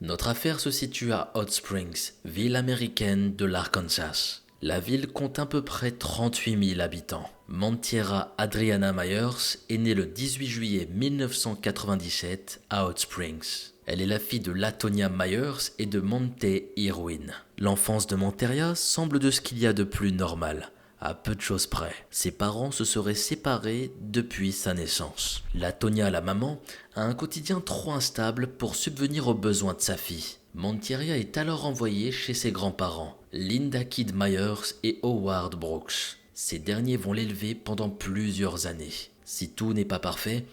Notre affaire se situe à Hot Springs, ville américaine de l'Arkansas. La ville compte à peu près 38 000 habitants. Montiera Adriana Myers est née le 18 juillet 1997 à Hot Springs. Elle est la fille de Latonia Myers et de Monte Irwin. L'enfance de Monteria semble de ce qu'il y a de plus normal, à peu de choses près. Ses parents se seraient séparés depuis sa naissance. Latonia, la maman, a un quotidien trop instable pour subvenir aux besoins de sa fille. Monteria est alors envoyée chez ses grands-parents, Linda Kidd Myers et Howard Brooks. Ces derniers vont l'élever pendant plusieurs années. Si tout n'est pas parfait,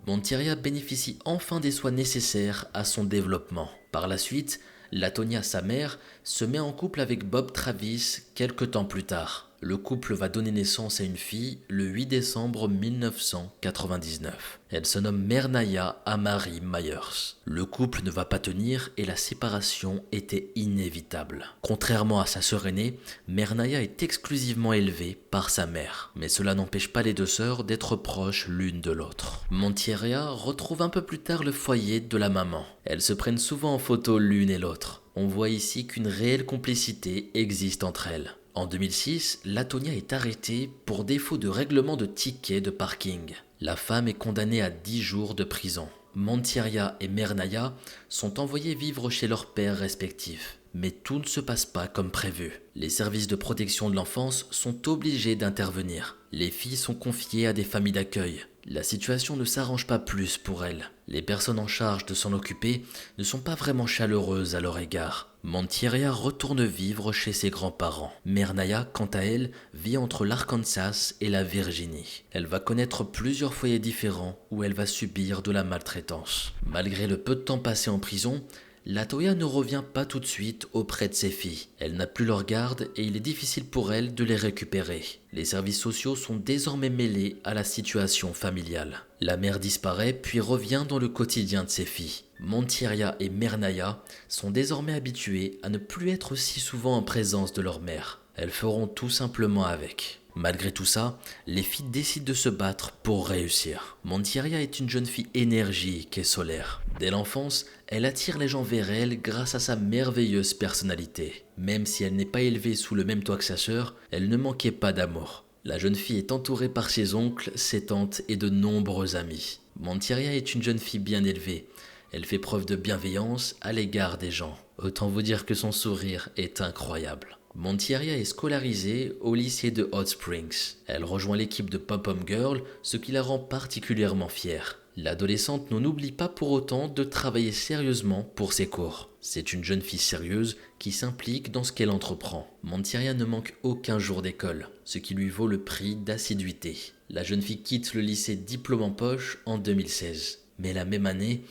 Monteria bénéficie enfin des soins nécessaires à son développement. Par la suite, Latonia, sa mère, se met en couple avec Bob Travis quelque temps plus tard. Le couple va donner naissance à une fille le 8 décembre 1999. Elle se nomme Mernaya Amari Myers. Le couple ne va pas tenir et la séparation était inévitable. Contrairement à sa sœur aînée, Mernaya est exclusivement élevée par sa mère. Mais cela n'empêche pas les deux sœurs d'être proches l'une de l'autre. Monteria retrouve un peu plus tard le foyer de la maman. Elles se prennent souvent en photo l'une et l'autre. On voit ici qu'une réelle complicité existe entre elles. En 2006, Latonia est arrêtée pour défaut de règlement de ticket de parking. La femme est condamnée à 10 jours de prison. Monteria et Mernaya sont envoyés vivre chez leurs pères respectifs. Mais tout ne se passe pas comme prévu. Les services de protection de l'enfance sont obligés d'intervenir. Les filles sont confiées à des familles d'accueil. La situation ne s'arrange pas plus pour elles. Les personnes en charge de s'en occuper ne sont pas vraiment chaleureuses à leur égard. Monteria retourne vivre chez ses grands-parents. Mernaya, quant à elle, vit entre l'Arkansas et la Virginie. Elle va connaître plusieurs foyers différents où elle va subir de la maltraitance. Malgré le peu de temps passé en prison, Latoya ne revient pas tout de suite auprès de ses filles. Elle n'a plus leur garde et il est difficile pour elle de les récupérer. Les services sociaux sont désormais mêlés à la situation familiale. La mère disparaît puis revient dans le quotidien de ses filles. Monteria et Mernaya sont désormais habituées à ne plus être si souvent en présence de leur mère. Elles feront tout simplement avec. Malgré tout ça, les filles décident de se battre pour réussir. Monteria est une jeune fille énergique et solaire. Dès l'enfance, elle attire les gens vers elle grâce à sa merveilleuse personnalité. Même si elle n'est pas élevée sous le même toit que sa sœur, elle ne manquait pas d'amour. La jeune fille est entourée par ses oncles, ses tantes et de nombreux amis. Monteria est une jeune fille bien élevée. Elle fait preuve de bienveillance à l'égard des gens. Autant vous dire que son sourire est incroyable. Monteria est scolarisée au lycée de Hot Springs. Elle rejoint l'équipe de Pom-Pom Girl, ce qui la rend particulièrement fière. L'adolescente n'oublie pas pour autant de travailler sérieusement pour ses cours. C'est une jeune fille sérieuse qui s'implique dans ce qu'elle entreprend. Monteria ne manque aucun jour d'école, ce qui lui vaut le prix d'assiduité. La jeune fille quitte le lycée diplôme en poche en 2016. Mais la même année,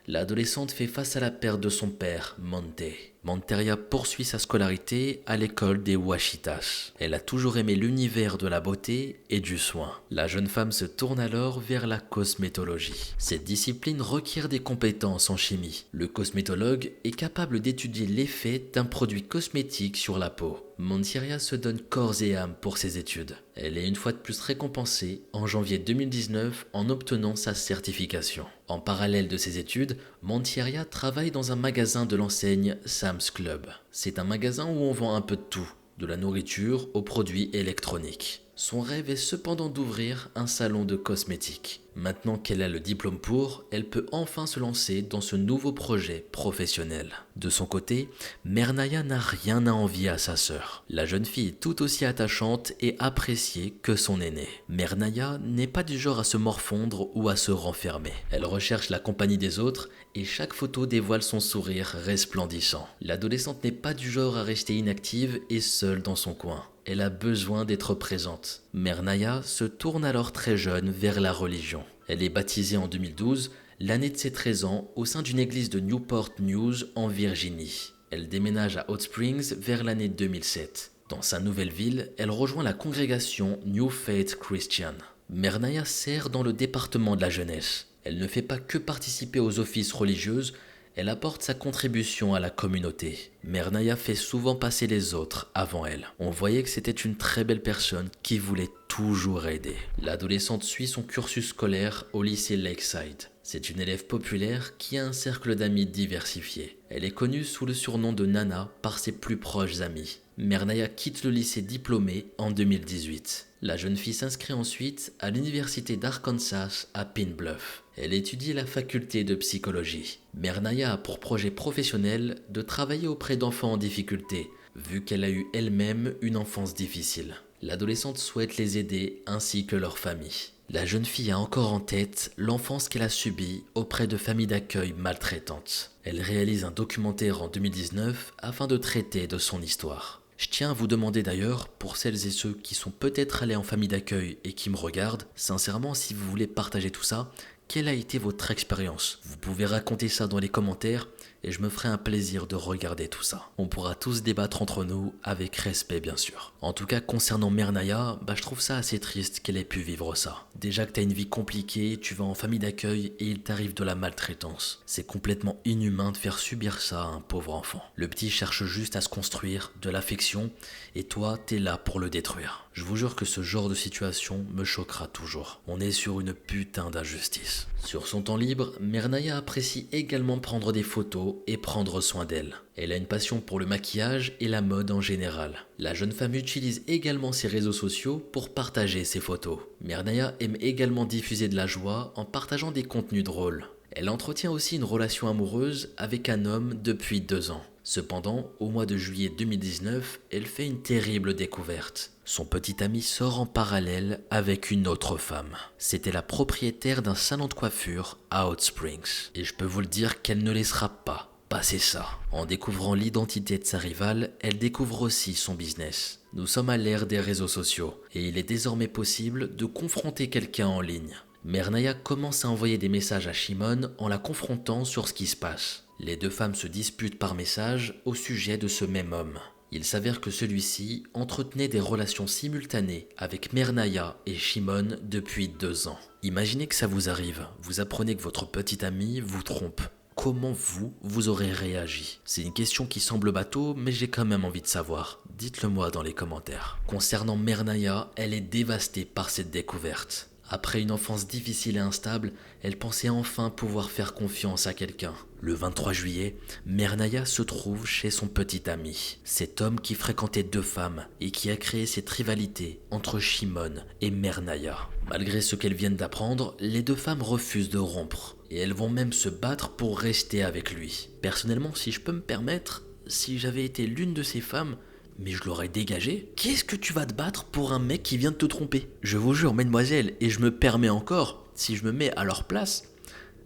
l'adolescente fait face à la perte de son père, Monte. Monteria poursuit sa scolarité à l'école des Ouachitas. Elle a toujours aimé l'univers de la beauté et du soin. La jeune femme se tourne alors vers la cosmétologie. Cette discipline requiert des compétences en chimie. Le cosmétologue est capable d'étudier l'effet d'un produit cosmétique sur la peau. Monteria se donne corps et âme pour ses études. Elle est une fois de plus récompensée en janvier 2019 en obtenant sa certification. En parallèle de ses études, Monteria travaille dans un magasin de l'enseigne Sam's Club. C'est un magasin où on vend un peu de tout, de la nourriture aux produits électroniques. Son rêve est cependant d'ouvrir un salon de cosmétiques. Maintenant qu'elle a le diplôme pour, elle peut enfin se lancer dans ce nouveau projet professionnel. De son côté, Mernaya n'a rien à envier à sa sœur. La jeune fille est tout aussi attachante et appréciée que son aînée. Mernaya n'est pas du genre à se morfondre ou à se renfermer. Elle recherche la compagnie des autres et chaque photo dévoile son sourire resplendissant. L'adolescente n'est pas du genre à rester inactive et seule dans son coin. Elle a besoin d'être présente. Mernaya se tourne alors très jeune vers la religion. Elle est baptisée en 2012, l'année de ses 13 ans, au sein d'une église de Newport News en Virginie. Elle déménage à Hot Springs vers l'année 2007. Dans sa nouvelle ville, elle rejoint la congrégation New Faith Christian. Mernaya sert dans le département de la jeunesse. Elle ne fait pas que participer aux offices religieuses, elle apporte sa contribution à la communauté. Mernaya fait souvent passer les autres avant elle. On voyait que c'était une très belle personne qui voulait toujours aider. L'adolescente suit son cursus scolaire au lycée Lakeside. C'est une élève populaire qui a un cercle d'amis diversifié. Elle est connue sous le surnom de Nana par ses plus proches amis. Mernaya quitte le lycée diplômé en 2018. La jeune fille s'inscrit ensuite à l'université d'Arkansas à Pine Bluff. Elle étudie la faculté de psychologie. Mernaya a pour projet professionnel de travailler auprès d'enfants en difficulté, vu qu'elle a eu elle-même une enfance difficile. L'adolescente souhaite les aider ainsi que leur famille. La jeune fille a encore en tête l'enfance qu'elle a subie auprès de familles d'accueil maltraitantes. Elle réalise un documentaire en 2019 afin de traiter de son histoire. Je tiens à vous demander d'ailleurs, pour celles et ceux qui sont peut-être allés en famille d'accueil et qui me regardent, sincèrement, si vous voulez partager tout ça, quelle a été votre expérience? Vous pouvez raconter ça dans les commentaires et je me ferai un plaisir de regarder tout ça. On pourra tous débattre entre nous avec respect bien sûr. En tout cas concernant Mernaya, je trouve ça assez triste qu'elle ait pu vivre ça. Déjà que t'as une vie compliquée, tu vas en famille d'accueil et il t'arrive de la maltraitance. C'est complètement inhumain de faire subir ça à un pauvre enfant. Le petit cherche juste à se construire, de l'affection, et toi t'es là pour le détruire. Je vous jure que ce genre de situation me choquera toujours. On est sur une putain d'injustice. Sur son temps libre, Mernaya apprécie également prendre des photos et prendre soin d'elle. Elle a une passion pour le maquillage et la mode en général. La jeune femme utilise également ses réseaux sociaux pour partager ses photos. Mernaya aime également diffuser de la joie en partageant des contenus drôles. Elle entretient aussi une relation amoureuse avec un homme depuis 2 ans. Cependant, au mois de juillet 2019, elle fait une terrible découverte. Son petit ami sort en parallèle avec une autre femme. C'était la propriétaire d'un salon de coiffure à Hot Springs. Et je peux vous le dire qu'elle ne laissera pas passer ça. En découvrant l'identité de sa rivale, elle découvre aussi son business. Nous sommes à l'ère des réseaux sociaux et il est désormais possible de confronter quelqu'un en ligne. Mernaya commence à envoyer des messages à Shimon en la confrontant sur ce qui se passe. Les deux femmes se disputent par message au sujet de ce même homme. Il s'avère que celui-ci entretenait des relations simultanées avec Mernaya et Shimon depuis 2 ans. Imaginez que ça vous arrive, vous apprenez que votre petit ami vous trompe. Comment vous aurez réagi? C'est une question qui semble bateau, mais j'ai quand même envie de savoir. Dites-le moi dans les commentaires. Concernant Mernaya, elle est dévastée par cette découverte. Après une enfance difficile et instable, elle pensait enfin pouvoir faire confiance à quelqu'un. Le 23 juillet, Mernaya se trouve chez son petit ami, cet homme qui fréquentait 2 femmes et qui a créé cette rivalité entre Shimon et Mernaya. Malgré ce qu'elles viennent d'apprendre, les 2 femmes refusent de rompre et elles vont même se battre pour rester avec lui. Personnellement, si je peux me permettre, si j'avais été l'une de ces femmes, mais je l'aurais dégagé. Qu'est-ce que tu vas te battre pour un mec qui vient de te tromper? Je vous jure, mesdemoiselles, et je me permets encore, si je me mets à leur place,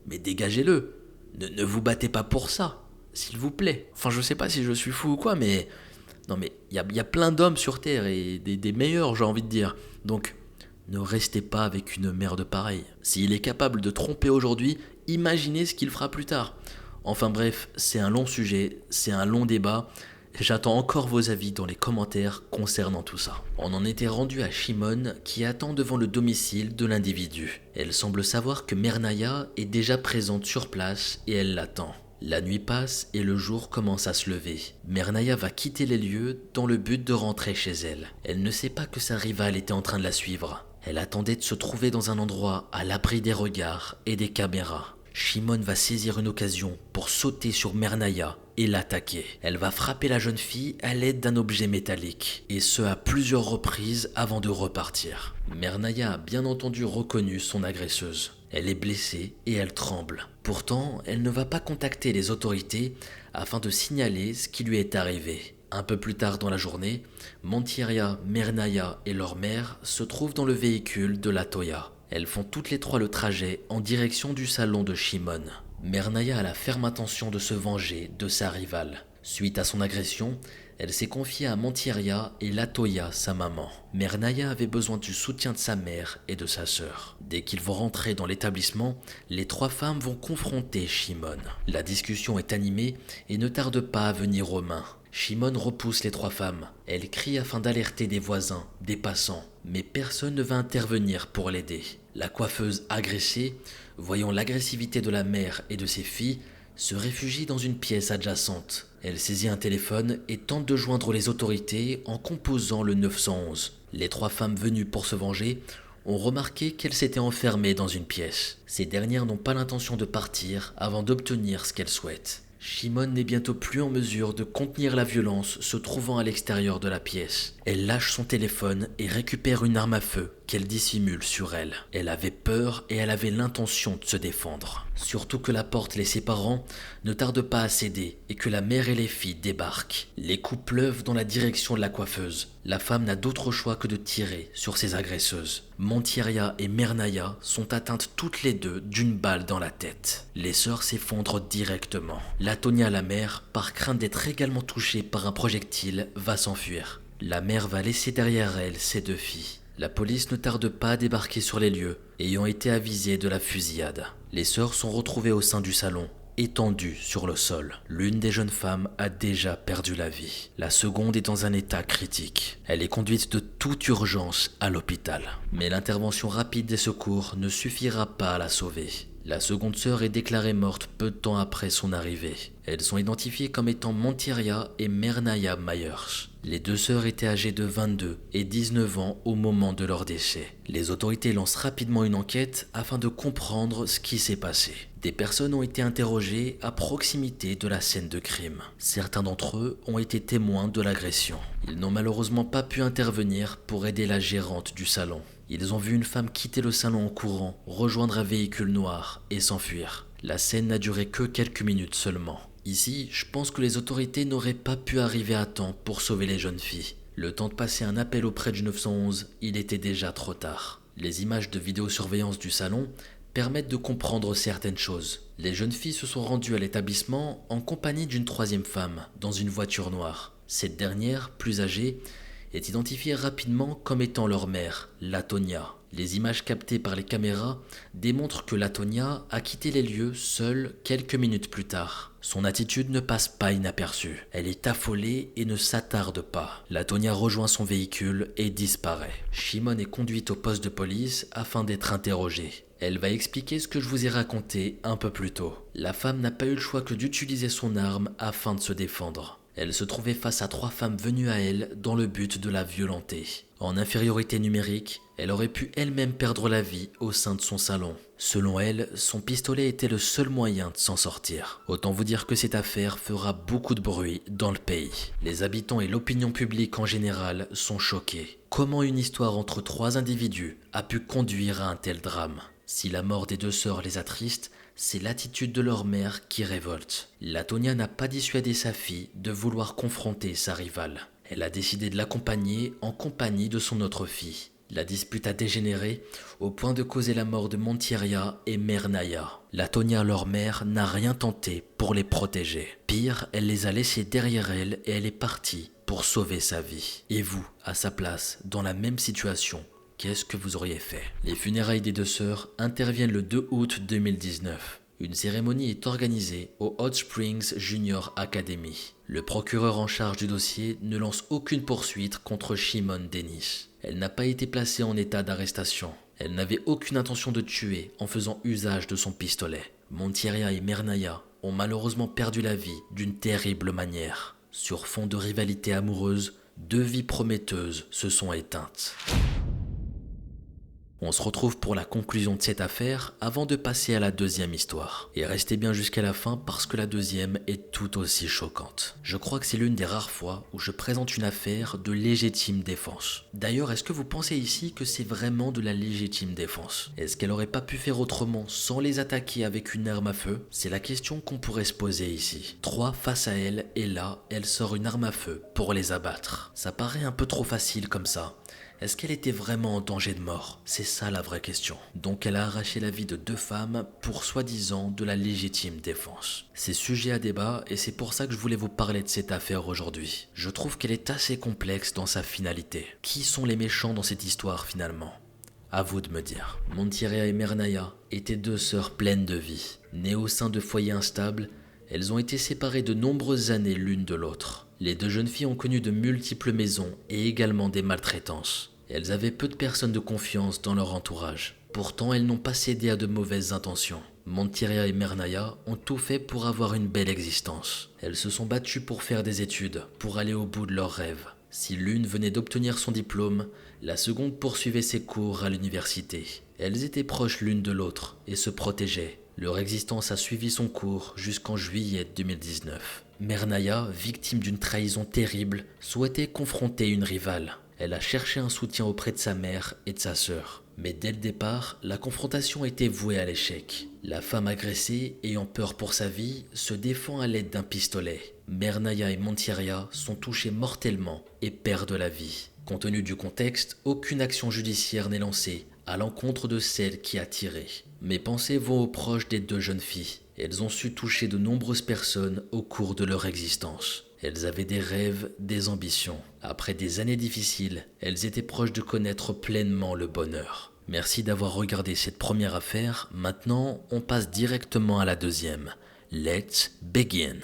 mais dégagez-le. Ne vous battez pas pour ça, s'il vous plaît. Enfin, je sais pas si je suis fou ou quoi, mais... Non mais, il y a plein d'hommes sur Terre, et des meilleurs, j'ai envie de dire. Donc, ne restez pas avec une merde pareille. S'il est capable de tromper aujourd'hui, imaginez ce qu'il fera plus tard. Enfin bref, c'est un long sujet, c'est un long débat. J'attends encore vos avis dans les commentaires concernant tout ça. On en était rendu à Shimon qui attend devant le domicile de l'individu. Elle semble savoir que Mernaya est déjà présente sur place et elle l'attend. La nuit passe et le jour commence à se lever. Mernaya va quitter les lieux dans le but de rentrer chez elle. Elle ne sait pas que sa rivale était en train de la suivre. Elle attendait de se trouver dans un endroit à l'abri des regards et des caméras. Shimon va saisir une occasion pour sauter sur Mernaya et l'attaquer. Elle va frapper la jeune fille à l'aide d'un objet métallique, et ce à plusieurs reprises avant de repartir. Mernaya a bien entendu reconnu son agresseuse. Elle est blessée et elle tremble. Pourtant, elle ne va pas contacter les autorités afin de signaler ce qui lui est arrivé. Un peu plus tard dans la journée, Montiria, Mernaya et leur mère se trouvent dans le véhicule de la Toya. Elles font toutes les 3 le trajet en direction du salon de Shimon. Mernaya a la ferme intention de se venger de sa rivale. Suite à son agression, elle s'est confiée à Montiria et Latoya, sa maman. Mernaya avait besoin du soutien de sa mère et de sa sœur. Dès qu'ils vont rentrer dans l'établissement, les 3 femmes vont confronter Shimon. La discussion est animée et ne tarde pas à venir aux mains. Shimon repousse les 3 femmes. Elle crie afin d'alerter des voisins, des passants, mais personne ne va intervenir pour l'aider. La coiffeuse agressée, voyant l'agressivité de la mère et de ses filles, se réfugie dans une pièce adjacente. Elle saisit un téléphone et tente de joindre les autorités en composant le 911. Les 3 femmes venues pour se venger ont remarqué qu'elles s'étaient enfermées dans une pièce. Ces dernières n'ont pas l'intention de partir avant d'obtenir ce qu'elles souhaitent. Shimon n'est bientôt plus en mesure de contenir la violence se trouvant à l'extérieur de la pièce. Elle lâche son téléphone et récupère une arme à feu qu'elle dissimule sur elle. Elle avait peur et elle avait l'intention de se défendre. Surtout que la porte les séparant ne tarde pas à céder et que la mère et les filles débarquent. Les coups pleuvent dans la direction de la coiffeuse. La femme n'a d'autre choix que de tirer sur ses agresseuses. Montiria et Mernaya sont atteintes toutes les deux d'une balle dans la tête. Les sœurs s'effondrent directement. Latonia, la mère, par crainte d'être également touchée par un projectile, va s'enfuir. La mère va laisser derrière elle ses deux filles. La police ne tarde pas à débarquer sur les lieux, ayant été avisée de la fusillade. Les sœurs sont retrouvées au sein du salon, étendues sur le sol. L'une des jeunes femmes a déjà perdu la vie. La seconde est dans un état critique. Elle est conduite de toute urgence à l'hôpital. Mais l'intervention rapide des secours ne suffira pas à la sauver. La seconde sœur est déclarée morte peu de temps après son arrivée. Elles sont identifiées comme étant Montiria et Mernaya Myers. Les deux sœurs étaient âgées de 22 et 19 ans au moment de leur décès. Les autorités lancent rapidement une enquête afin de comprendre ce qui s'est passé. Des personnes ont été interrogées à proximité de la scène de crime. Certains d'entre eux ont été témoins de l'agression. Ils n'ont malheureusement pas pu intervenir pour aider la gérante du salon. Ils ont vu une femme quitter le salon en courant, rejoindre un véhicule noir et s'enfuir. La scène n'a duré que quelques minutes seulement. Ici, je pense que les autorités n'auraient pas pu arriver à temps pour sauver les jeunes filles. Le temps de passer un appel auprès du 911, il était déjà trop tard. Les images de vidéosurveillance du salon permettent de comprendre certaines choses. Les jeunes filles se sont rendues à l'établissement en compagnie d'une troisième femme, dans une voiture noire. Cette dernière, plus âgée, est identifiée rapidement comme étant leur mère, Latonia. Les images captées par les caméras démontrent que Latonia a quitté les lieux seule quelques minutes plus tard. Son attitude ne passe pas inaperçue. Elle est affolée et ne s'attarde pas. Latonia rejoint son véhicule et disparaît. Shimon est conduite au poste de police afin d'être interrogée. Elle va expliquer ce que je vous ai raconté un peu plus tôt. La femme n'a pas eu le choix que d'utiliser son arme afin de se défendre. Elle se trouvait face à 3 femmes venues à elle dans le but de la violenter. En infériorité numérique, elle aurait pu elle-même perdre la vie au sein de son salon. Selon elle, son pistolet était le seul moyen de s'en sortir. Autant vous dire que cette affaire fera beaucoup de bruit dans le pays. Les habitants et l'opinion publique en général sont choqués. Comment une histoire entre 3 individus a pu conduire à un tel drame ? Si la mort des 2 sœurs les attriste, c'est l'attitude de leur mère qui révolte. Latonia n'a pas dissuadé sa fille de vouloir confronter sa rivale. Elle a décidé de l'accompagner en compagnie de son autre fille. La dispute a dégénéré au point de causer la mort de Montiria et Mernaya. Latonia, leur mère, n'a rien tenté pour les protéger. Pire, elle les a laissés derrière elle et elle est partie pour sauver sa vie. Et vous, à sa place, dans la même situation, qu'est-ce que vous auriez fait ? Les funérailles des 2 sœurs interviennent le 2 août 2019. Une cérémonie est organisée au Hot Springs Junior Academy. Le procureur en charge du dossier ne lance aucune poursuite contre Shimon Dennis. Elle n'a pas été placée en état d'arrestation. Elle n'avait aucune intention de tuer en faisant usage de son pistolet. Montiria et Mernaya ont malheureusement perdu la vie d'une terrible manière. Sur fond de rivalité amoureuse, 2 vies prometteuses se sont éteintes. On se retrouve pour la conclusion de cette affaire avant de passer à la deuxième histoire. Et restez bien jusqu'à la fin parce que la deuxième est tout aussi choquante. Je crois que c'est l'une des rares fois où je présente une affaire de légitime défense. D'ailleurs, est-ce que vous pensez ici que c'est vraiment de la légitime défense ? Est-ce qu'elle aurait pas pu faire autrement sans les attaquer avec une arme à feu ? C'est la question qu'on pourrait se poser ici. 3 face à elle et là, elle sort une arme à feu pour les abattre. Ça paraît un peu trop facile comme ça. Est-ce qu'elle était vraiment en danger de mort ? C'est ça la vraie question. Donc elle a arraché la vie de 2 femmes pour soi-disant de la légitime défense. C'est sujet à débat et c'est pour ça que je voulais vous parler de cette affaire aujourd'hui. Je trouve qu'elle est assez complexe dans sa finalité. Qui sont les méchants dans cette histoire finalement ? À vous de me dire. Montiria et Mernaya étaient 2 sœurs pleines de vie. Nées au sein de foyers instables, elles ont été séparées de nombreuses années l'une de l'autre. Les 2 jeunes filles ont connu de multiples maisons et également des maltraitances. Elles avaient peu de personnes de confiance dans leur entourage. Pourtant, elles n'ont pas cédé à de mauvaises intentions. Montiria et Mernaya ont tout fait pour avoir une belle existence. Elles se sont battues pour faire des études, pour aller au bout de leurs rêves. Si l'une venait d'obtenir son diplôme, la seconde poursuivait ses cours à l'université. Elles étaient proches l'une de l'autre et se protégeaient. Leur existence a suivi son cours jusqu'en juillet 2019. Mère Naya, victime d'une trahison terrible, souhaitait confronter une rivale. Elle a cherché un soutien auprès de sa mère et de sa sœur. Mais dès le départ, la confrontation était vouée à l'échec. La femme agressée, ayant peur pour sa vie, se défend à l'aide d'un pistolet. Mère Naya et Montiera sont touchés mortellement et perdent la vie. Compte tenu du contexte, aucune action judiciaire n'est lancée à l'encontre de celle qui a tiré. Mes pensées vont aux proches des deux jeunes filles. Elles ont su toucher de nombreuses personnes au cours de leur existence. Elles avaient des rêves, des ambitions. Après des années difficiles, elles étaient proches de connaître pleinement le bonheur. Merci d'avoir regardé cette première affaire. Maintenant, on passe directement à la deuxième. Let's begin.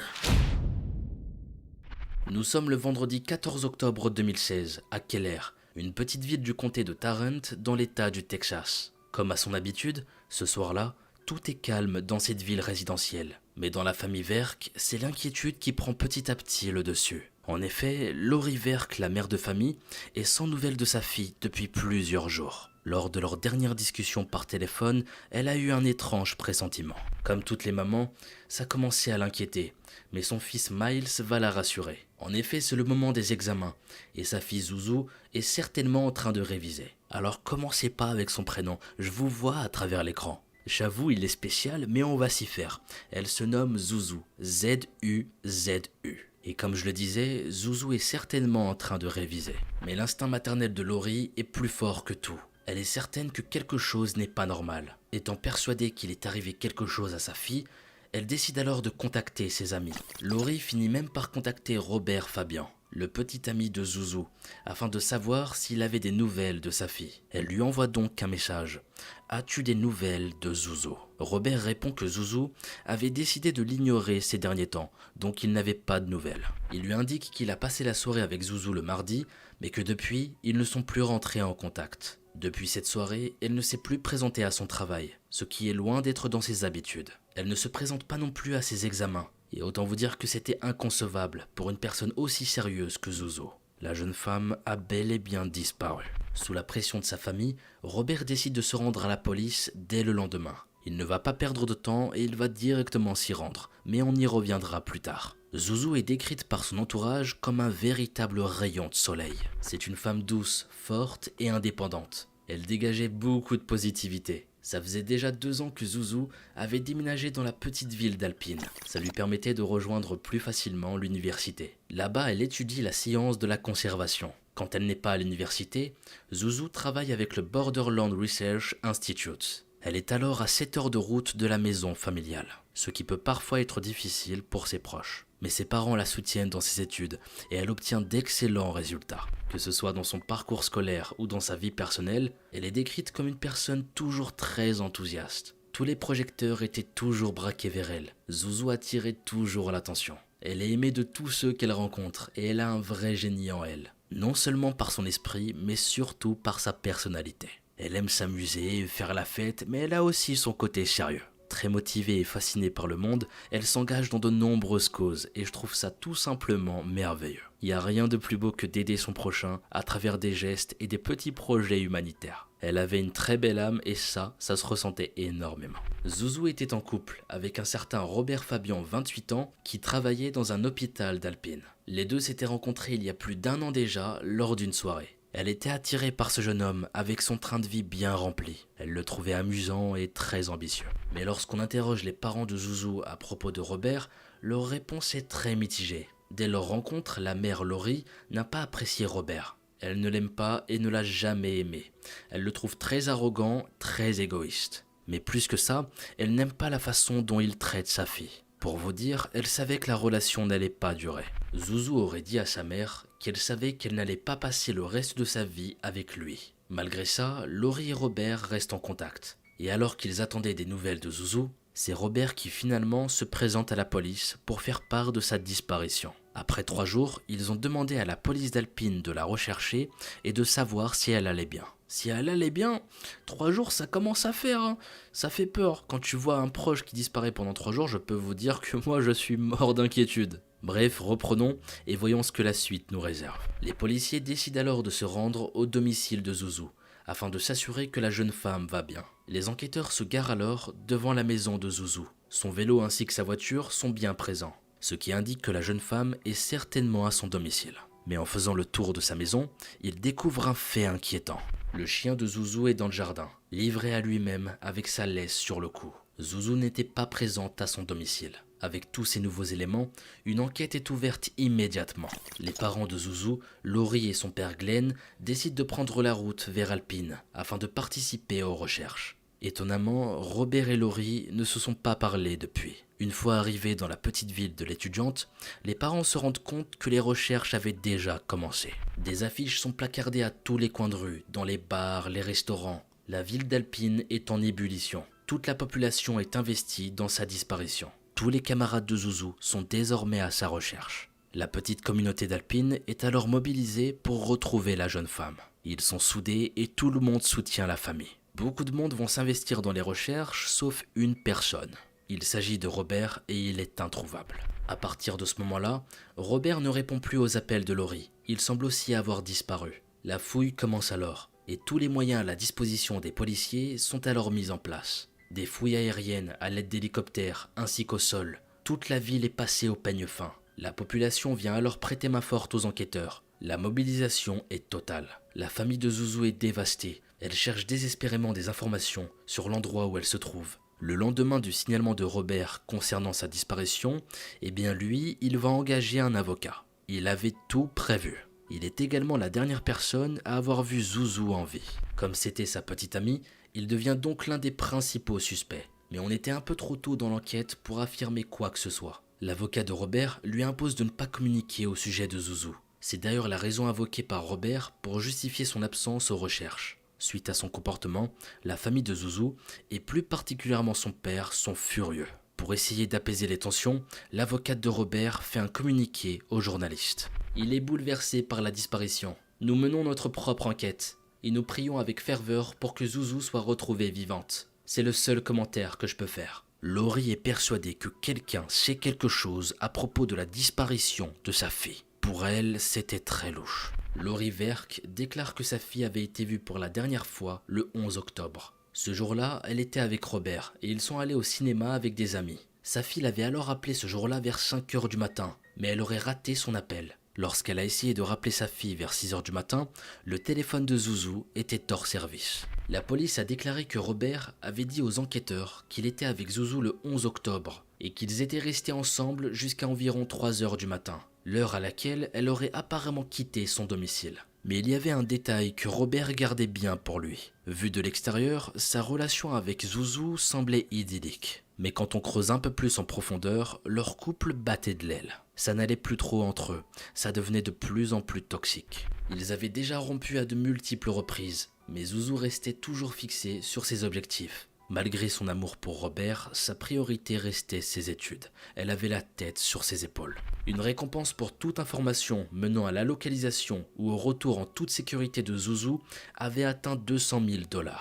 Nous sommes le vendredi 14 octobre 2016, à Keller, une petite ville du comté de Tarrant dans l'état du Texas. Comme à son habitude, ce soir-là, tout est calme dans cette ville résidentielle. Mais dans la famille Verk, c'est l'inquiétude qui prend petit à petit le dessus. En effet, Lori Verk, la mère de famille, est sans nouvelles de sa fille depuis plusieurs jours. Lors de leur dernière discussion par téléphone, elle a eu un étrange pressentiment. Comme toutes les mamans, ça commençait à l'inquiéter, mais son fils Miles va la rassurer. En effet, c'est le moment des examens, et sa fille Zouzou est certainement en train de réviser. Alors commencez pas avec son prénom, je vous vois à travers l'écran. J'avoue, il est spécial, mais on va s'y faire. Elle se nomme Zouzou, Z-U-Z-U. Et comme je le disais, Zouzou est certainement en train de réviser. Mais l'instinct maternel de Lori est plus fort que tout. Elle est certaine que quelque chose n'est pas normal. Étant persuadée qu'il est arrivé quelque chose à sa fille, elle décide alors de contacter ses amis. Lori finit même par contacter Robert Fabian, le petit ami de Zouzou, afin de savoir s'il avait des nouvelles de sa fille. Elle lui envoie donc un message. « As-tu des nouvelles de Zouzou ?» Robert répond que Zouzou avait décidé de l'ignorer ces derniers temps, donc il n'avait pas de nouvelles. Il lui indique qu'il a passé la soirée avec Zouzou le mardi, mais que depuis, ils ne sont plus rentrés en contact. Depuis cette soirée, elle ne s'est plus présentée à son travail, ce qui est loin d'être dans ses habitudes. Elle ne se présente pas non plus à ses examens. Et autant vous dire que c'était inconcevable pour une personne aussi sérieuse que Zouzou. La jeune femme a bel et bien disparu. Sous la pression de sa famille, Robert décide de se rendre à la police dès le lendemain. Il ne va pas perdre de temps et il va directement s'y rendre, mais on y reviendra plus tard. Zouzou est décrite par son entourage comme un véritable rayon de soleil. C'est une femme douce, forte et indépendante. Elle dégageait beaucoup de positivité. Ça faisait déjà 2 ans que Zouzou avait déménagé dans la petite ville d'Alpine. Ça lui permettait de rejoindre plus facilement l'université. Là-bas, elle étudie la science de la conservation. Quand elle n'est pas à l'université, Zouzou travaille avec le Borderland Research Institute. Elle est alors à 7 heures de route de la maison familiale, ce qui peut parfois être difficile pour ses proches. Mais ses parents la soutiennent dans ses études et elle obtient d'excellents résultats. Que ce soit dans son parcours scolaire ou dans sa vie personnelle, elle est décrite comme une personne toujours très enthousiaste. Tous les projecteurs étaient toujours braqués vers elle. Zouzou attirait toujours l'attention. Elle est aimée de tous ceux qu'elle rencontre et elle a un vrai génie en elle. Non seulement par son esprit, mais surtout par sa personnalité. Elle aime s'amuser, faire la fête, mais elle a aussi son côté sérieux. Très motivée et fascinée par le monde, elle s'engage dans de nombreuses causes et je trouve ça tout simplement merveilleux. Il n'y a rien de plus beau que d'aider son prochain à travers des gestes et des petits projets humanitaires. Elle avait une très belle âme et ça se ressentait énormément. Zouzou était en couple avec un certain Robert Fabian, 28 ans, qui travaillait dans un hôpital d'Alpine. Les deux s'étaient rencontrés il y a plus d'1 an déjà lors d'une soirée. Elle était attirée par ce jeune homme avec son train de vie bien rempli. Elle le trouvait amusant et très ambitieux. Mais lorsqu'on interroge les parents de Zouzou à propos de Robert, leur réponse est très mitigée. Dès leur rencontre, la mère Lori n'a pas apprécié Robert. Elle ne l'aime pas et ne l'a jamais aimé. Elle le trouve très arrogant, très égoïste. Mais plus que ça, elle n'aime pas la façon dont il traite sa fille. Pour vous dire, elle savait que la relation n'allait pas durer. Zouzou aurait dit à sa mère qu'elle savait qu'elle n'allait pas passer le reste de sa vie avec lui. Malgré ça, Lori et Robert restent en contact. Et alors qu'ils attendaient des nouvelles de Zouzou, c'est Robert qui finalement se présente à la police pour faire part de sa disparition. Après 3 jours, ils ont demandé à la police d'Alpine de la rechercher et de savoir si elle allait bien. Si elle allait bien, 3 jours ça commence à faire, hein. Ça fait peur. Quand tu vois un proche qui disparaît pendant 3 jours, je peux vous dire que moi je suis mort d'inquiétude. Bref, reprenons et voyons ce que la suite nous réserve. Les policiers décident alors de se rendre au domicile de Zouzou, afin de s'assurer que la jeune femme va bien. Les enquêteurs se garent alors devant la maison de Zouzou. Son vélo ainsi que sa voiture sont bien présents, ce qui indique que la jeune femme est certainement à son domicile. Mais en faisant le tour de sa maison, il découvre un fait inquiétant. Le chien de Zouzou est dans le jardin, livré à lui-même avec sa laisse sur le cou. Zouzou n'était pas présente à son domicile. Avec tous ces nouveaux éléments, une enquête est ouverte immédiatement. Les parents de Zouzou, Laurie et son père Glenn, décident de prendre la route vers Alpine afin de participer aux recherches. Étonnamment, Robert et Laurie ne se sont pas parlé depuis. Une fois arrivés dans la petite ville de l'étudiante, les parents se rendent compte que les recherches avaient déjà commencé. Des affiches sont placardées à tous les coins de rue, dans les bars, les restaurants. La ville d'Alpine est en ébullition. Toute la population est investie dans sa disparition. Tous les camarades de Zouzou sont désormais à sa recherche. La petite communauté d'Alpine est alors mobilisée pour retrouver la jeune femme. Ils sont soudés et tout le monde soutient la famille. Beaucoup de monde vont s'investir dans les recherches, sauf une personne. Il s'agit de Robert et il est introuvable. À partir de ce moment-là, Robert ne répond plus aux appels de Laurie. Il semble aussi avoir disparu. La fouille commence alors, et tous les moyens à la disposition des policiers sont alors mis en place. Des fouilles aériennes à l'aide d'hélicoptères ainsi qu'au sol. Toute la ville est passée au peigne fin. La population vient alors prêter main forte aux enquêteurs. La mobilisation est totale. La famille de Zouzou est dévastée. Elle cherche désespérément des informations sur l'endroit où elle se trouve. Le lendemain du signalement de Robert concernant sa disparition, eh bien lui, il va engager un avocat. Il avait tout prévu. Il est également la dernière personne à avoir vu Zouzou en vie. Comme c'était sa petite amie, il devient donc l'un des principaux suspects. Mais on était un peu trop tôt dans l'enquête pour affirmer quoi que ce soit. L'avocat de Robert lui impose de ne pas communiquer au sujet de Zouzou. C'est d'ailleurs la raison invoquée par Robert pour justifier son absence aux recherches. Suite à son comportement, la famille de Zouzou, et plus particulièrement son père, sont furieux. Pour essayer d'apaiser les tensions, l'avocate de Robert fait un communiqué aux journalistes. Il est bouleversé par la disparition. Nous menons notre propre enquête, et nous prions avec ferveur pour que Zouzou soit retrouvée vivante. C'est le seul commentaire que je peux faire. Laurie est persuadée que quelqu'un sait quelque chose à propos de la disparition de sa fille. Pour elle, c'était très louche. Laurie Verk déclare que sa fille avait été vue pour la dernière fois le 11 octobre. Ce jour-là, elle était avec Robert et ils sont allés au cinéma avec des amis. Sa fille l'avait alors appelé ce jour-là vers 5 heures du matin, mais elle aurait raté son appel. Lorsqu'elle a essayé de rappeler sa fille vers 6 heures du matin, le téléphone de Zouzou était hors service. La police a déclaré que Robert avait dit aux enquêteurs qu'il était avec Zouzou le 11 octobre et qu'ils étaient restés ensemble jusqu'à environ 3 heures du matin, l'heure à laquelle elle aurait apparemment quitté son domicile. Mais il y avait un détail que Robert gardait bien pour lui. Vu de l'extérieur, sa relation avec Zouzou semblait idyllique. Mais quand on creuse un peu plus en profondeur, leur couple battait de l'aile. Ça n'allait plus trop entre eux, ça devenait de plus en plus toxique. Ils avaient déjà rompu à de multiples reprises, mais Zouzou restait toujours fixé sur ses objectifs. Malgré son amour pour Robert, sa priorité restait ses études. Elle avait la tête sur ses épaules. Une récompense pour toute information menant à la localisation ou au retour en toute sécurité de Zouzou avait atteint 200 000 $.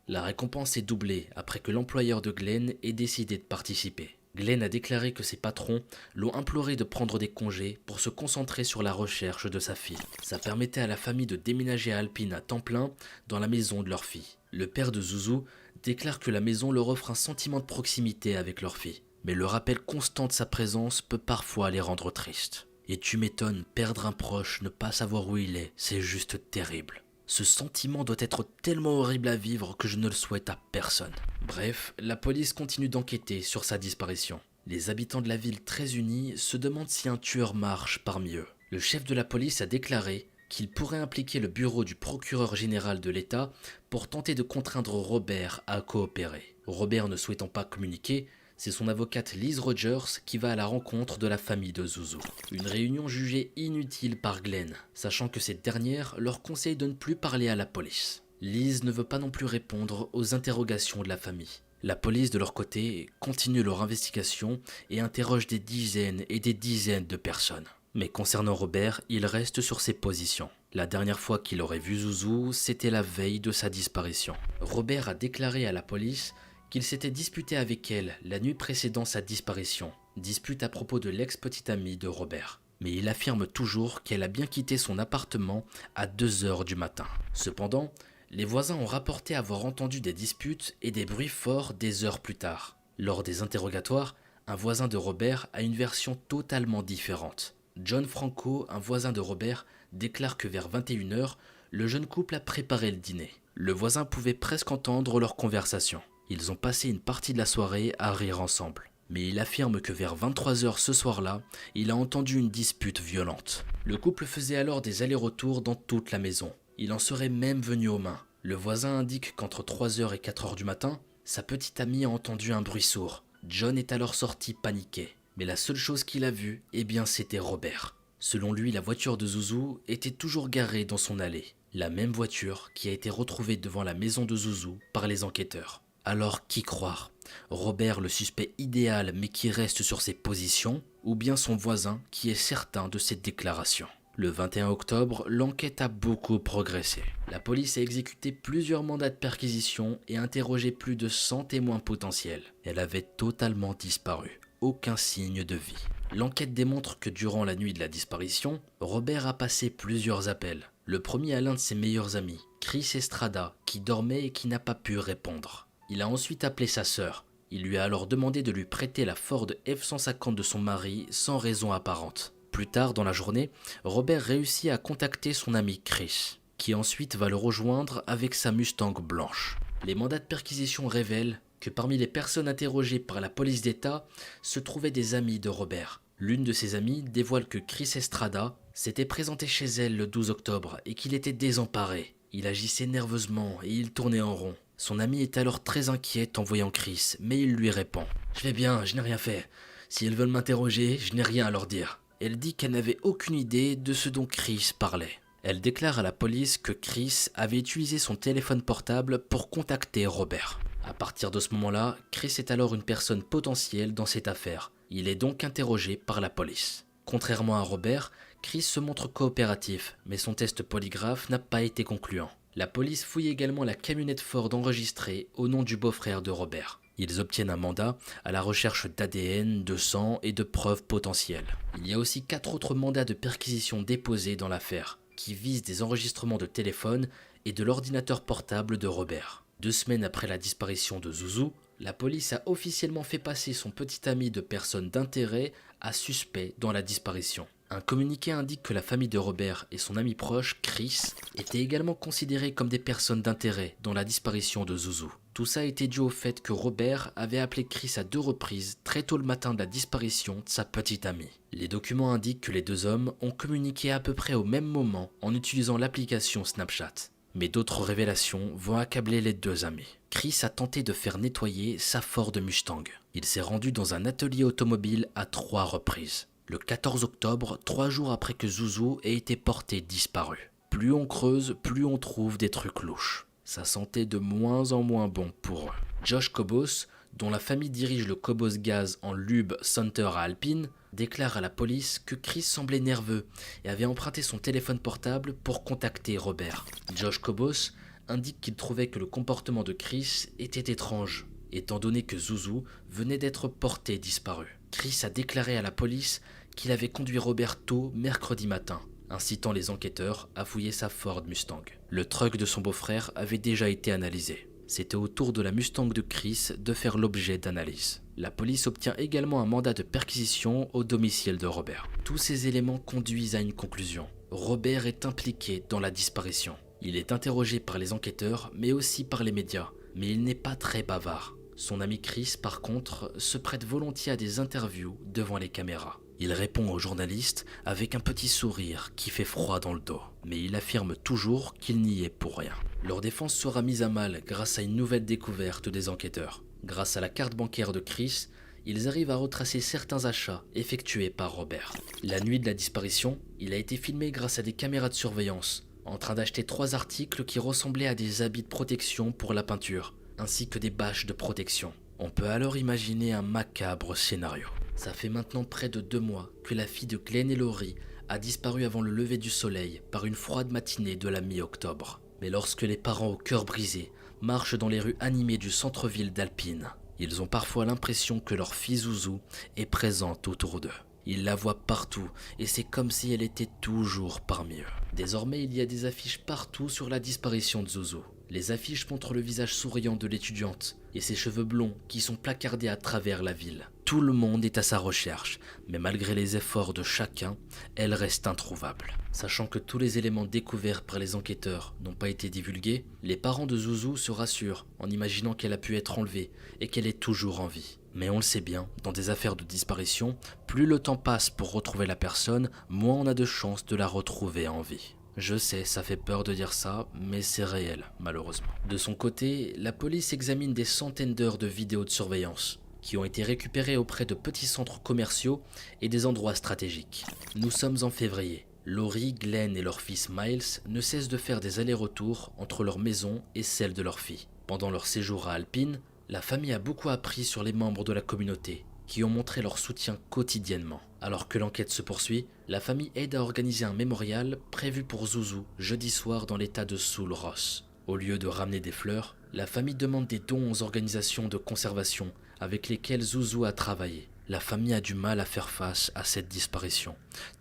La récompense est doublée après que l'employeur de Glenn ait décidé de participer. Glenn a déclaré que ses patrons l'ont imploré de prendre des congés pour se concentrer sur la recherche de sa fille. Ça permettait à la famille de déménager à Alpine à temps plein dans la maison de leur fille. Le père de Zouzou déclare que la maison leur offre un sentiment de proximité avec leur fille. Mais le rappel constant de sa présence peut parfois les rendre tristes. Et tu m'étonnes, perdre un proche, ne pas savoir où il est, c'est juste terrible. Ce sentiment doit être tellement horrible à vivre que je ne le souhaite à personne. Bref, la police continue d'enquêter sur sa disparition. Les habitants de la ville très unis se demandent si un tueur marche parmi eux. Le chef de la police a déclaré qu'il pourrait impliquer le bureau du procureur général de l'État pour tenter de contraindre Robert à coopérer. Robert ne souhaitant pas communiquer, c'est son avocate Liz Rogers qui va à la rencontre de la famille de Zouzou. Une réunion jugée inutile par Glenn, sachant que cette dernière leur conseille de ne plus parler à la police. Liz ne veut pas non plus répondre aux interrogations de la famille. La police de leur côté continue leur investigation et interroge des dizaines et des dizaines de personnes. Mais concernant Robert, il reste sur ses positions. La dernière fois qu'il aurait vu Zouzou, c'était la veille de sa disparition. Robert a déclaré à la police qu'il s'était disputé avec elle la nuit précédant sa disparition, dispute à propos de l'ex-petite amie de Robert. Mais il affirme toujours qu'elle a bien quitté son appartement à 2 heures du matin. Cependant, Les voisins ont rapporté avoir entendu des disputes et des bruits forts des heures plus tard. Lors des interrogatoires, un voisin de Robert a une version totalement différente. John Franco, un voisin de Robert, déclare que vers 21h, le jeune couple a préparé le dîner. Le voisin pouvait presque entendre leur conversation. Ils ont passé une partie de la soirée à rire ensemble. Mais il affirme que vers 23h ce soir-là, il a entendu une dispute violente. Le couple faisait alors des allers-retours dans toute la maison. Il en serait même venu aux mains. Le voisin indique qu'entre 3h et 4h du matin, sa petite amie a entendu un bruit sourd. John est alors sorti paniqué. Mais la seule chose qu'il a vue, c'était Robert. Selon lui, la voiture de Zouzou était toujours garée dans son allée. La même voiture qui a été retrouvée devant la maison de Zouzou par les enquêteurs. Alors qui croire? Robert, le suspect idéal mais qui reste sur ses positions, ou bien son voisin qui est certain de cette déclaration? Le 21 octobre, l'enquête a beaucoup progressé. La police a exécuté plusieurs mandats de perquisition et interrogé plus de 100 témoins potentiels. Elle avait totalement disparu. Aucun signe de vie. L'enquête démontre que durant la nuit de la disparition, Robert a passé plusieurs appels. Le premier à l'un de ses meilleurs amis, Chris Estrada, qui dormait et qui n'a pas pu répondre. Il a ensuite appelé sa sœur. Il lui a alors demandé de lui prêter la Ford F-150 de son mari sans raison apparente. Plus tard dans la journée, Robert réussit à contacter son ami Chris, qui ensuite va le rejoindre avec sa Mustang blanche. Les mandats de perquisition révèlent que parmi les personnes interrogées par la police d'État se trouvaient des amis de Robert. L'une de ses amies dévoile que Chris Estrada s'était présenté chez elle le 12 octobre et qu'il était désemparé. Il agissait nerveusement et il tournait en rond. Son amie est alors très inquiète en voyant Chris, mais il lui répond « Je vais bien, je n'ai rien fait. Si elles veulent m'interroger, je n'ai rien à leur dire. » Elle dit qu'elle n'avait aucune idée de ce dont Chris parlait. Elle déclare à la police que Chris avait utilisé son téléphone portable pour contacter Robert. À partir de ce moment-là, Chris est alors une personne potentielle dans cette affaire. Il est donc interrogé par la police. Contrairement à Robert, Chris se montre coopératif, mais son test polygraphe n'a pas été concluant. La police fouille également la camionnette Ford enregistrée au nom du beau-frère de Robert. Ils obtiennent un mandat à la recherche d'ADN, de sang et de preuves potentielles. Il y a aussi 4 autres mandats de perquisition déposés dans l'affaire, qui visent des enregistrements de téléphone et de l'ordinateur portable de Robert. 2 semaines après la disparition de Zouzou, la police a officiellement fait passer son petit ami de personne d'intérêt à suspect dans la disparition. Un communiqué indique que la famille de Robert et son ami proche, Chris, étaient également considérés comme des personnes d'intérêt dans la disparition de Zouzou. Tout ça a été dû au fait que Robert avait appelé Chris à 2 reprises très tôt le matin de la disparition de sa petite amie. Les documents indiquent que les 2 hommes ont communiqué à peu près au même moment en utilisant l'application Snapchat. Mais d'autres révélations vont accabler les 2 amis. Chris a tenté de faire nettoyer sa Ford Mustang. Il s'est rendu dans un atelier automobile à 3 reprises. Le 14 octobre, 3 jours après que Zouzou ait été porté disparu. Plus on creuse, plus on trouve des trucs louches. Ça sentait de moins en moins bon pour eux. Josh Cobos, dont la famille dirige le Cobos Gaz en Lube Center à Alpine, déclare à la police que Chris semblait nerveux et avait emprunté son téléphone portable pour contacter Robert. Josh Cobos indique qu'il trouvait que le comportement de Chris était étrange, étant donné que Zouzou venait d'être porté disparu. Chris a déclaré à la police qu'il avait conduit Robert tôt mercredi matin, incitant les enquêteurs à fouiller sa Ford Mustang. Le truck de son beau-frère avait déjà été analysé. C'était au tour de la Mustang de Chris de faire l'objet d'analyse. La police obtient également un mandat de perquisition au domicile de Robert. Tous ces éléments conduisent à une conclusion. Robert est impliqué dans la disparition. Il est interrogé par les enquêteurs, mais aussi par les médias, mais il n'est pas très bavard. Son ami Chris, par contre, se prête volontiers à des interviews devant les caméras. Il répond aux journalistes avec un petit sourire qui fait froid dans le dos, mais il affirme toujours qu'il n'y est pour rien. Leur défense sera mise à mal grâce à une nouvelle découverte des enquêteurs. Grâce à la carte bancaire de Chris, ils arrivent à retracer certains achats effectués par Robert. La nuit de la disparition, il a été filmé grâce à des caméras de surveillance, en train d'acheter 3 articles qui ressemblaient à des habits de protection pour la peinture, ainsi que des bâches de protection. On peut alors imaginer un macabre scénario. Ça fait maintenant près de 2 mois que la fille de Glenn et Laurie a disparu avant le lever du soleil par une froide matinée de la mi-octobre. Mais lorsque les parents au cœur brisé marchent dans les rues animées du centre-ville d'Alpine, ils ont parfois l'impression que leur fille Zouzou est présente autour d'eux. Ils la voient partout et c'est comme si elle était toujours parmi eux. Désormais, il y a des affiches partout sur la disparition de Zouzou. Les affiches montrent le visage souriant de l'étudiante et ses cheveux blonds qui sont placardés à travers la ville. Tout le monde est à sa recherche, mais malgré les efforts de chacun, elle reste introuvable. Sachant que tous les éléments découverts par les enquêteurs n'ont pas été divulgués, les parents de Zouzou se rassurent en imaginant qu'elle a pu être enlevée et qu'elle est toujours en vie. Mais on le sait bien, dans des affaires de disparition, plus le temps passe pour retrouver la personne, moins on a de chances de la retrouver en vie. Je sais, ça fait peur de dire ça, mais c'est réel, malheureusement. De son côté, la police examine des centaines d'heures de vidéos de surveillance qui ont été récupérées auprès de petits centres commerciaux et des endroits stratégiques. Nous sommes en février. Laurie, Glenn et leur fils Miles ne cessent de faire des allers-retours entre leur maison et celle de leur fille. Pendant leur séjour à Alpine, la famille a beaucoup appris sur les membres de la communauté, qui ont montré leur soutien quotidiennement. Alors que l'enquête se poursuit, la famille aide à organiser un mémorial prévu pour Zouzou jeudi soir dans l'état de Sul Ross. Au lieu de ramener des fleurs, la famille demande des dons aux organisations de conservation avec lesquelles Zouzou a travaillé. La famille a du mal à faire face à cette disparition.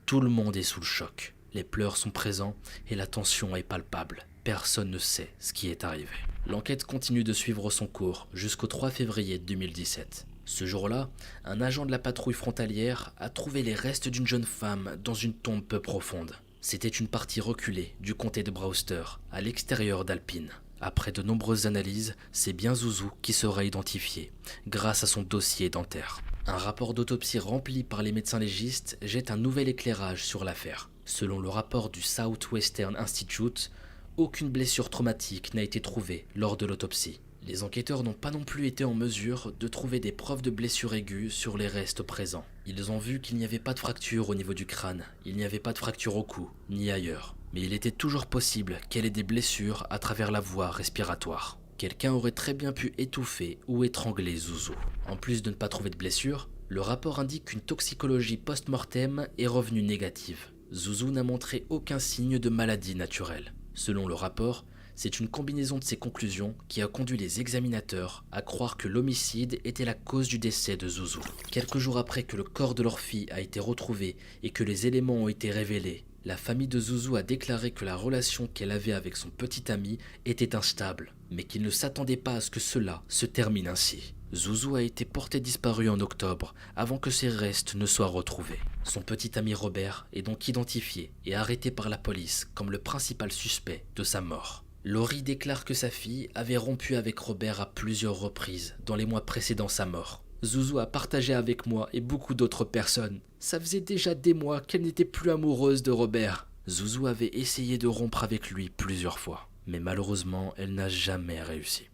Tout le monde est sous le choc. Les pleurs sont présents et la tension est palpable. Personne ne sait ce qui est arrivé. L'enquête continue de suivre son cours jusqu'au 3 février 2017. Ce jour-là, un agent de la patrouille frontalière a trouvé les restes d'une jeune femme dans une tombe peu profonde. C'était une partie reculée du comté de Brewster, à l'extérieur d'Alpine. Après de nombreuses analyses, c'est bien Zouzou qui sera identifié, grâce à son dossier dentaire. Un rapport d'autopsie rempli par les médecins légistes jette un nouvel éclairage sur l'affaire. Selon le rapport du Southwestern Institute, aucune blessure traumatique n'a été trouvée lors de l'autopsie. Les enquêteurs n'ont pas non plus été en mesure de trouver des preuves de blessures aiguës sur les restes présents. Ils ont vu qu'il n'y avait pas de fracture au niveau du crâne, il n'y avait pas de fracture au cou, ni ailleurs. Mais il était toujours possible qu'elle ait des blessures à travers la voie respiratoire. Quelqu'un aurait très bien pu étouffer ou étrangler Zouzou. En plus de ne pas trouver de blessures, le rapport indique qu'une toxicologie post-mortem est revenue négative. Zouzou n'a montré aucun signe de maladie naturelle. Selon le rapport, c'est une combinaison de ces conclusions qui a conduit les examinateurs à croire que l'homicide était la cause du décès de Zouzou. Quelques jours après que le corps de leur fille a été retrouvé et que les éléments ont été révélés, la famille de Zouzou a déclaré que la relation qu'elle avait avec son petit ami était instable, mais qu'ils ne s'attendaient pas à ce que cela se termine ainsi. Zouzou a été porté disparu en octobre, avant que ses restes ne soient retrouvés. Son petit ami Robert est donc identifié et arrêté par la police comme le principal suspect de sa mort. Laurie déclare que sa fille avait rompu avec Robert à plusieurs reprises dans les mois précédant sa mort. Zouzou a partagé avec moi et beaucoup d'autres personnes. Ça faisait déjà des mois qu'elle n'était plus amoureuse de Robert. Zouzou avait essayé de rompre avec lui plusieurs fois, mais malheureusement, elle n'a jamais réussi.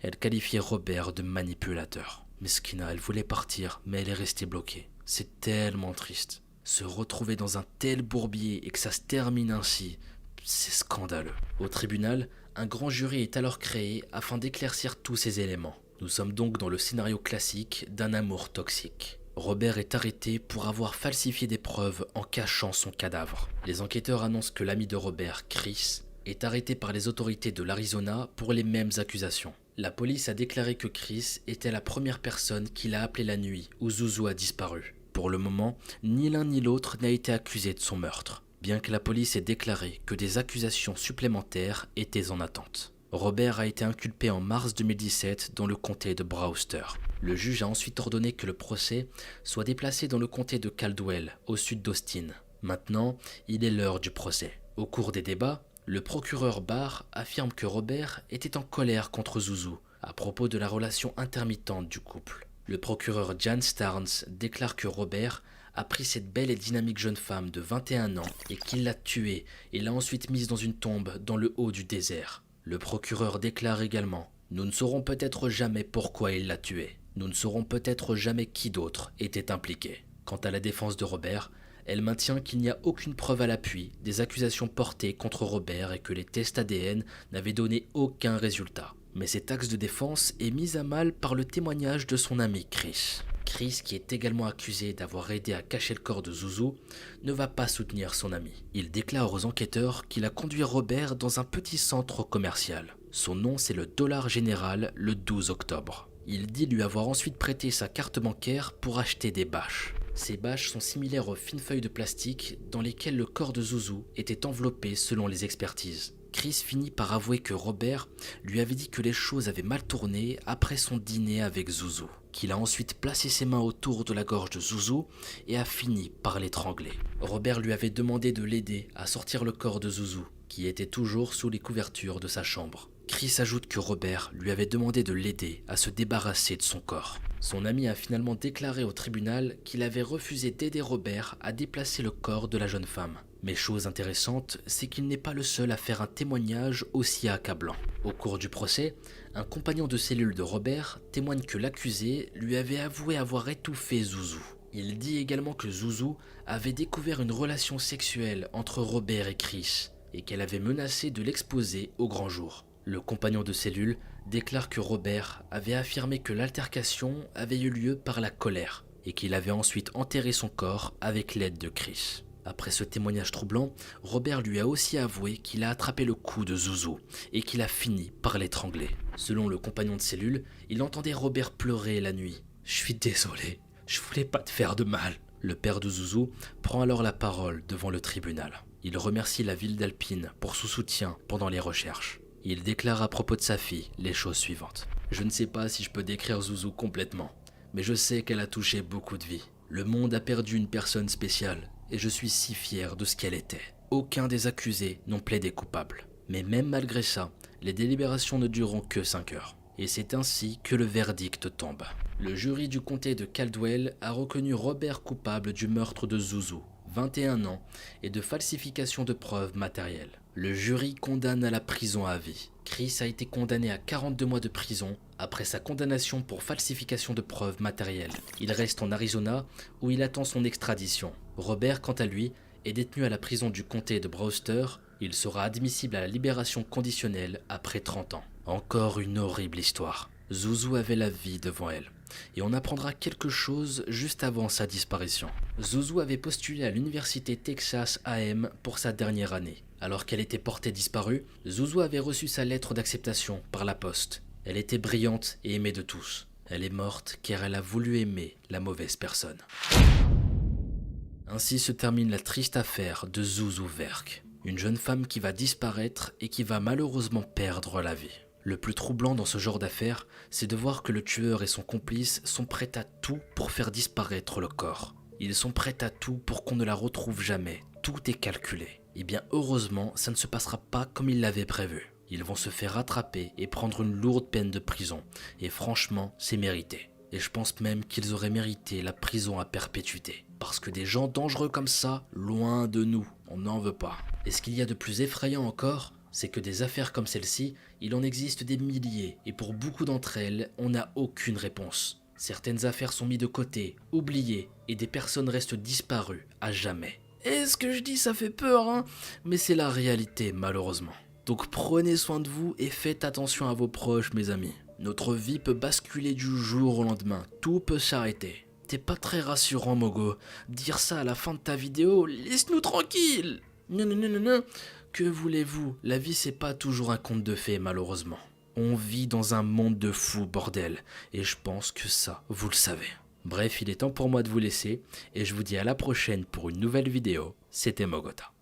Elle qualifiait Robert de manipulateur. Mesquina, elle voulait partir, mais elle est restée bloquée. C'est tellement triste. Se retrouver dans un tel bourbier et que ça se termine ainsi, c'est scandaleux. Au tribunal, un grand jury est alors créé afin d'éclaircir tous ces éléments. Nous sommes donc dans le scénario classique d'un amour toxique. Robert est arrêté pour avoir falsifié des preuves en cachant son cadavre. Les enquêteurs annoncent que l'ami de Robert, Chris, est arrêté par les autorités de l'Arizona pour les mêmes accusations. La police a déclaré que Chris était la première personne qu'il a appelée la nuit où Zouzou a disparu. Pour le moment, ni l'un ni l'autre n'a été accusé de son meurtre, bien que la police ait déclaré que des accusations supplémentaires étaient en attente. Robert a été inculpé en mars 2017 dans le comté de Brewster. Le juge a ensuite ordonné que le procès soit déplacé dans le comté de Caldwell, au sud d'Austin. Maintenant, il est l'heure du procès. Au cours des débats, le procureur Barr affirme que Robert était en colère contre Zouzou à propos de la relation intermittente du couple. Le procureur Jan Starnes déclare que Robert a pris cette belle et dynamique jeune femme de 21 ans et qu'il l'a tuée et l'a ensuite mise dans une tombe dans le haut du désert. Le procureur déclare également « Nous ne saurons peut-être jamais pourquoi il l'a tuée. Nous ne saurons peut-être jamais qui d'autre était impliqué. » Quant à la défense de Robert, elle maintient qu'il n'y a aucune preuve à l'appui des accusations portées contre Robert et que les tests ADN n'avaient donné aucun résultat. Mais cet axe de défense est mis à mal par le témoignage de son ami Chris. Chris, qui est également accusé d'avoir aidé à cacher le corps de Zouzou, ne va pas soutenir son ami. Il déclare aux enquêteurs qu'il a conduit Robert dans un petit centre commercial. Son nom, c'est le Dollar General le 12 octobre. Il dit lui avoir ensuite prêté sa carte bancaire pour acheter des bâches. Ces bâches sont similaires aux fines feuilles de plastique dans lesquelles le corps de Zouzou était enveloppé selon les expertises. Chris finit par avouer que Robert lui avait dit que les choses avaient mal tourné après son dîner avec Zouzou, qu'il a ensuite placé ses mains autour de la gorge de Zouzou et a fini par l'étrangler. Robert lui avait demandé de l'aider à sortir le corps de Zouzou, qui était toujours sous les couvertures de sa chambre. Chris ajoute que Robert lui avait demandé de l'aider à se débarrasser de son corps. Son ami a finalement déclaré au tribunal qu'il avait refusé d'aider Robert à déplacer le corps de la jeune femme. Mais chose intéressante, c'est qu'il n'est pas le seul à faire un témoignage aussi accablant. Au cours du procès, un compagnon de cellule de Robert témoigne que l'accusé lui avait avoué avoir étouffé Zouzou. Il dit également que Zouzou avait découvert une relation sexuelle entre Robert et Chris et qu'elle avait menacé de l'exposer au grand jour. Le compagnon de cellule déclare que Robert avait affirmé que l'altercation avait eu lieu par la colère et qu'il avait ensuite enterré son corps avec l'aide de Chris. Après ce témoignage troublant, Robert lui a aussi avoué qu'il a attrapé le cou de Zouzou et qu'il a fini par l'étrangler. Selon le compagnon de cellule, il entendait Robert pleurer la nuit. « Je suis désolé, je voulais pas te faire de mal. » Le père de Zouzou prend alors la parole devant le tribunal. Il remercie la ville d'Alpine pour son soutien pendant les recherches. Il déclare à propos de sa fille les choses suivantes. « Je ne sais pas si je peux décrire Zouzou complètement, mais je sais qu'elle a touché beaucoup de vies. Le monde a perdu une personne spéciale et je suis si fier de ce qu'elle était. Aucun des accusés n'ont plaidé coupable. Mais même malgré ça, les délibérations ne dureront que 5 heures. Et c'est ainsi que le verdict tombe. Le jury du comté de Caldwell a reconnu Robert coupable du meurtre de Zouzou, 21 ans, et de falsification de preuves matérielles. Le jury condamne à la prison à vie. Chris a été condamné à 42 mois de prison après sa condamnation pour falsification de preuves matérielles. Il reste en Arizona où il attend son extradition. Robert, quant à lui, est détenu à la prison du comté de Brewster. Il sera admissible à la libération conditionnelle après 30 ans. Encore une horrible histoire. Zouzou avait la vie devant elle. Et on apprendra quelque chose juste avant sa disparition. Zouzou avait postulé à l'université Texas A&M pour sa dernière année. Alors qu'elle était portée disparue, Zouzou avait reçu sa lettre d'acceptation par la poste. Elle était brillante et aimée de tous. Elle est morte car elle a voulu aimer la mauvaise personne. Ainsi se termine la triste affaire de Zouzou Verk, une jeune femme qui va disparaître et qui va malheureusement perdre la vie. Le plus troublant dans ce genre d'affaires, c'est de voir que le tueur et son complice sont prêts à tout pour faire disparaître le corps. Ils sont prêts à tout pour qu'on ne la retrouve jamais. Tout est calculé. Et bien heureusement, ça ne se passera pas comme ils l'avaient prévu. Ils vont se faire attraper et prendre une lourde peine de prison. Et franchement, c'est mérité. Et je pense même qu'ils auraient mérité la prison à perpétuité. Parce que des gens dangereux comme ça, loin de nous, on n'en veut pas. Et ce qu'il y a de plus effrayant encore, c'est que des affaires comme celle-ci, il en existe des milliers, et pour beaucoup d'entre elles, on n'a aucune réponse. Certaines affaires sont mises de côté, oubliées, et des personnes restent disparues à jamais. Et ce que je dis, ça fait peur, hein, mais c'est la réalité, malheureusement. Donc prenez soin de vous et faites attention à vos proches, mes amis. Notre vie peut basculer du jour au lendemain, tout peut s'arrêter. T'es pas très rassurant, Mogo. Dire ça à la fin de ta vidéo, laisse-nous tranquille. Non. Que voulez-vous? La vie, c'est pas toujours un conte de fées, malheureusement. On vit dans un monde de fous, bordel. Et je pense que ça, vous le savez. Bref, il est temps pour moi de vous laisser. Et je vous dis à la prochaine pour une nouvelle vidéo. C'était Mogota.